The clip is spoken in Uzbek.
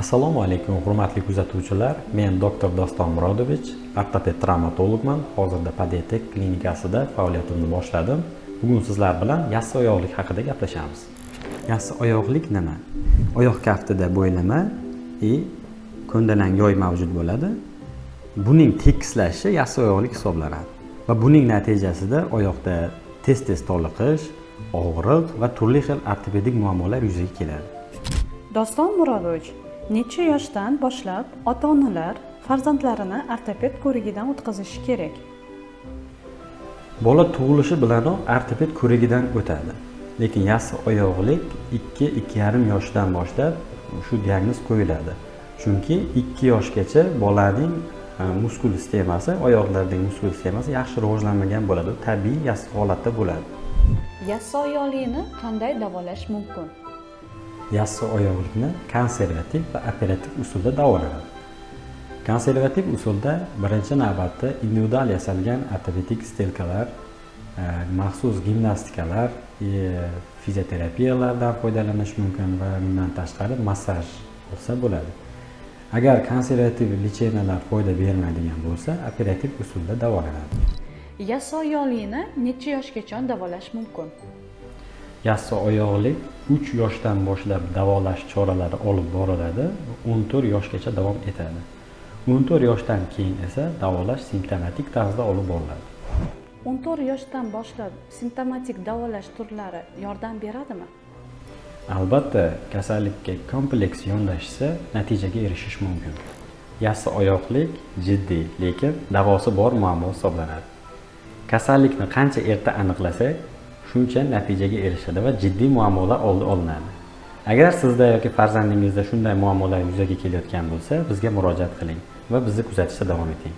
Assalomu alaykum, hurmatli kuzatuvchilar. Men doktor Doston Murodovich, ortoped travmatologman. Hozirda Pediatek klinikasida faoliyatimni boshladim. Bugun sizlar bilan yassi oyoqlik haqida gaplashamiz. Yassi oyoqlik nima? Oyoq kaftida bo'ylama ko'ndalang yoy mavjud bo'ladi. Buning tekislashi yassi oyoqlik hisoblanadi. Va buning natijasida oyoqda tez toliqish, og'riq va turli xil ortopedik muammolar yuzaga keladi. Doston Murodovich, necha yoshdan boshlab ota-onalar farzandlarini ortoped ko'rigidan o'tkazishi kerak? Bola tug'ilishi bilanoq ortoped ko'rigidan o'tadi. Lekin yassi oyoqlik 2-2,5 yoshdan boshlab shu diagnoz qo'yiladi. Chunki 2 yoshgacha bolaning muskul sistemasi, oyoqlardagi muskul sistemasi yaxshi rivojlanmagan bo'ladi. Tabiiy yassi holatda bo'ladi. Yassi oyoqlikni qanday davolash mumkin? Yassi oyoqlikni konservativ va operativ usulda davolanadi. Konservativ usulda birinchi navbatda individual yasalgan ortopedik stelkalar, maxsus gimnastikalar, fizioterapiyalardan foydalanish mumkin va bundan tashqari massaj olsa bo'ladi. Agar konservativ lecheniyalar foyda bermaydigan bo'lsa, operativ usulda davolanadi. Yassi oyoqlikni necha yoshgacha davolash mumkin? Yassi oyoqlik 3 yoshdan boshlab davolash choralari olib boriladi, 14 yoshgacha davom etadi. 14 yoshdan keyin esa davolash simptomatik tarzda olib boriladi. 14 yoshdan boshlab simptomatik davolash turlari yordam beradimi? Albatta, kasallikka kompleks yondashsa, natijaga erishish mumkin. Yassi oyoqlik jiddiy, lekin davosi bor muammo hisoblanadi. Kasallikni qancha erta aniqlasak, shuncha natijaga erishadi va jiddiy muammolar oldi olinadi. Agar sizda yoki farzandingizda shunday muammolar yuzaga kelayotgan bo'lsa, bizga murojaat qiling va bizni kuzatishda davom eting.